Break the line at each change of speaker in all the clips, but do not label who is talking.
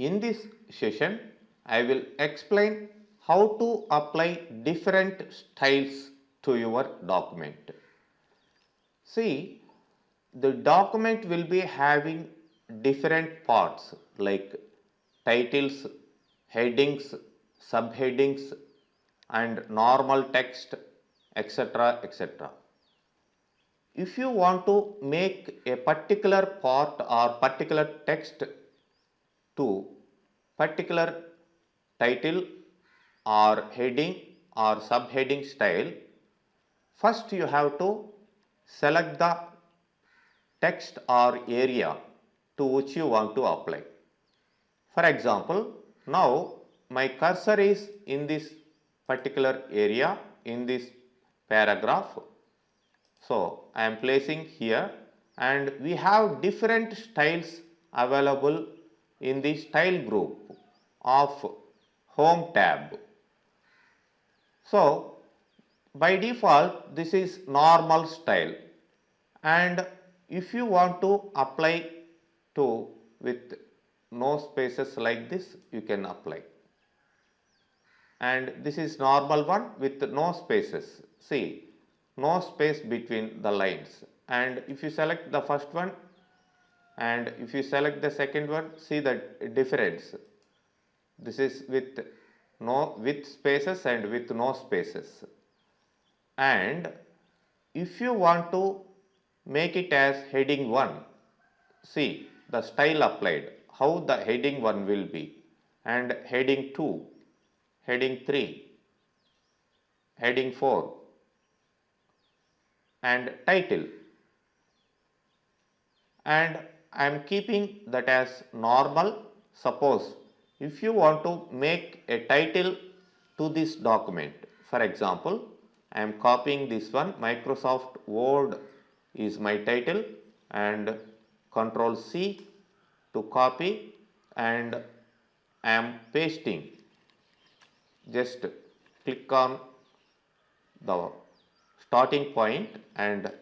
In this session, I will explain how to apply different styles to your document. See, the document will be having different parts like titles, headings, subheadings, and normal text, etc. etc. If you want to make a particular part or particular text to particular title or heading or subheading style, first you have to select the text or area to which you want to apply. For example, now my cursor is in this particular area in this paragraph. So I am placing here, and we have different styles available in the style group of home tab. So by default this is normal style, and if you want to apply to with no spaces like this, you can apply. And this is normal one with no spaces. See, no space between the lines. And if you select the first one and if you select the second one, see the difference. This is with spaces and with no spaces. And if you want to make it as heading 1, see the style applied, how the heading 1 will be, and heading 2, heading 3, heading 4, and title. And I am keeping that as normal. Suppose if you want to make a title to this document, for example, I am copying this one, Microsoft Word is my title, and Control C to copy, and I am pasting. Just click on the starting point and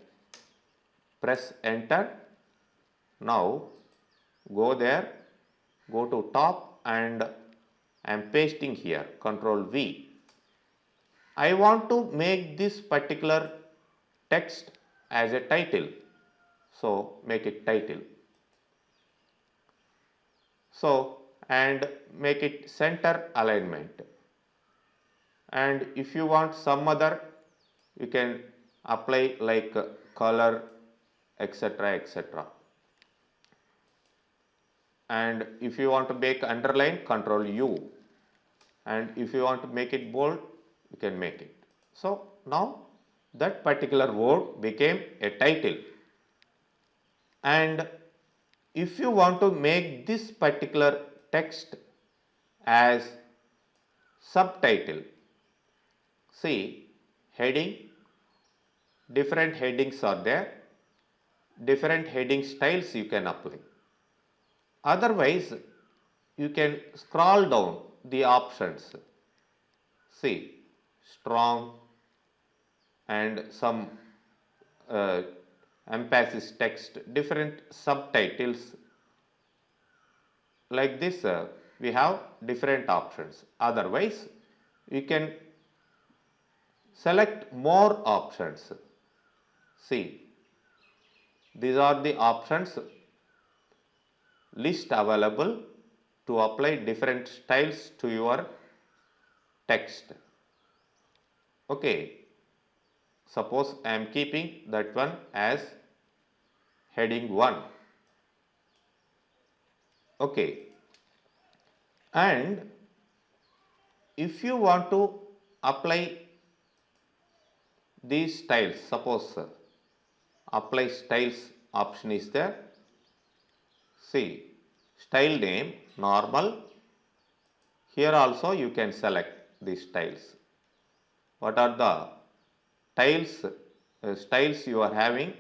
press enter. Now go there, go to top, and I am pasting here, Control V. I want to make this particular text as a title, so make it title. So, and make it center alignment. And if you want some other, you can apply like color, etc. etc. And if you want to make underline, Control U. And if you want to make it bold, you can make it. So now that particular word became a title. And if you want to make this particular text as subtitle, see heading, different headings are there, different heading styles you can apply. Otherwise, you can scroll down the options. See, strong and some emphasis text, different subtitles. Like this, we have different options. Otherwise, you can select more options. See, these are the options list available to apply different styles to your text. Okay, suppose I am keeping that one as heading 1. Okay, and if you want to apply these styles, suppose apply styles option is there. See, style name normal. Here also you can select these styles. What are the styles you are having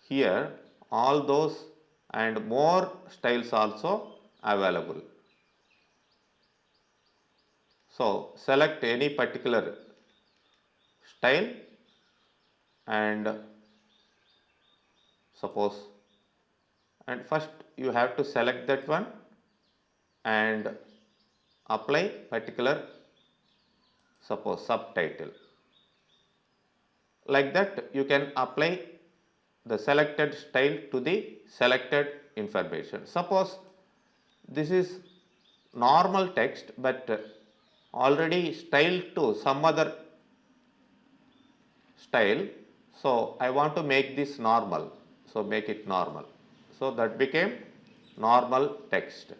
here? All those and more styles also available. So select any particular style and suppose, and first you have to select that one and apply particular, suppose, subtitle. Like that you can apply the selected style to the selected information. Suppose this is normal text but already styled to some other style. So I want to make this normal. So make it normal. So that became normal text.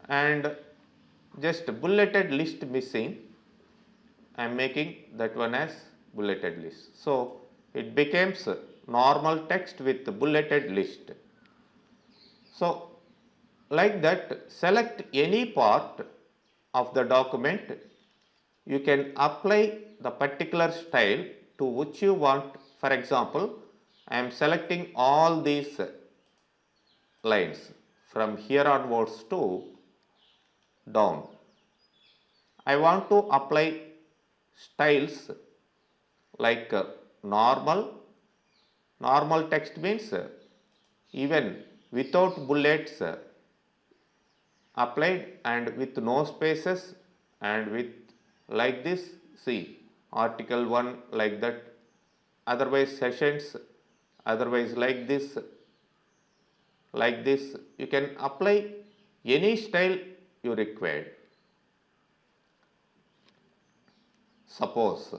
And just bulleted list missing, I am making that one as bulleted list. So it becomes normal text with bulleted list. So like that, select any part of the document. You can apply the particular style to which you want. For example, I am selecting all these lines from here onwards to down. I want to apply styles like normal text means even without bullets applied and with no spaces and with like this. See, article 1 like that, otherwise sessions, otherwise like this, like this. You can apply any style you require. Suppose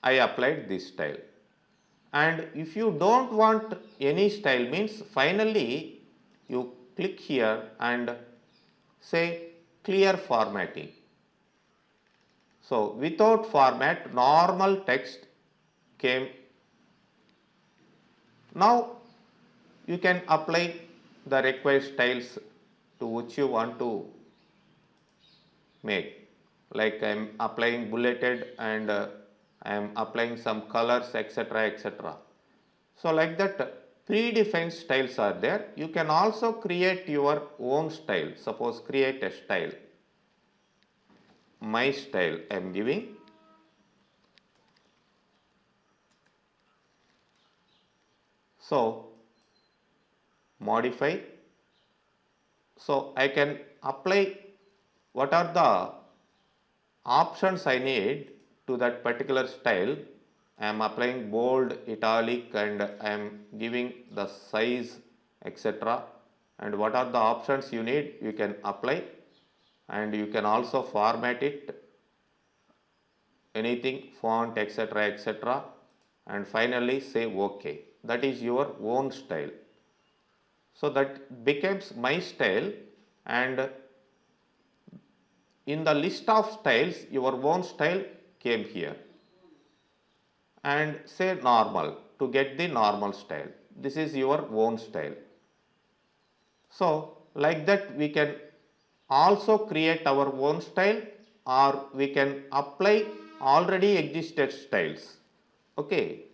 I applied this style, and if you don't want any style means finally you click here and say clear formatting. So without format, normal text came. Now you can apply the required styles to which you want to make. Like I am applying bulleted and I am applying some colors, etc., etc. So like that, predefined styles are there. You can also create your own style. Suppose create a style. My style I am giving. So modify. So I can apply what are the options I need to that particular style. I am applying bold, italic, and I am giving the size, etc. And what are the options you need, you can apply, and you can also format it, anything, font, etc., etc. And finally say OK. That is your own style. So that becomes my style, and in the list of styles your own style came here. And say normal to get the normal style. This is your own style. So like that we can also create our own style, or we can apply already existed styles. Okay.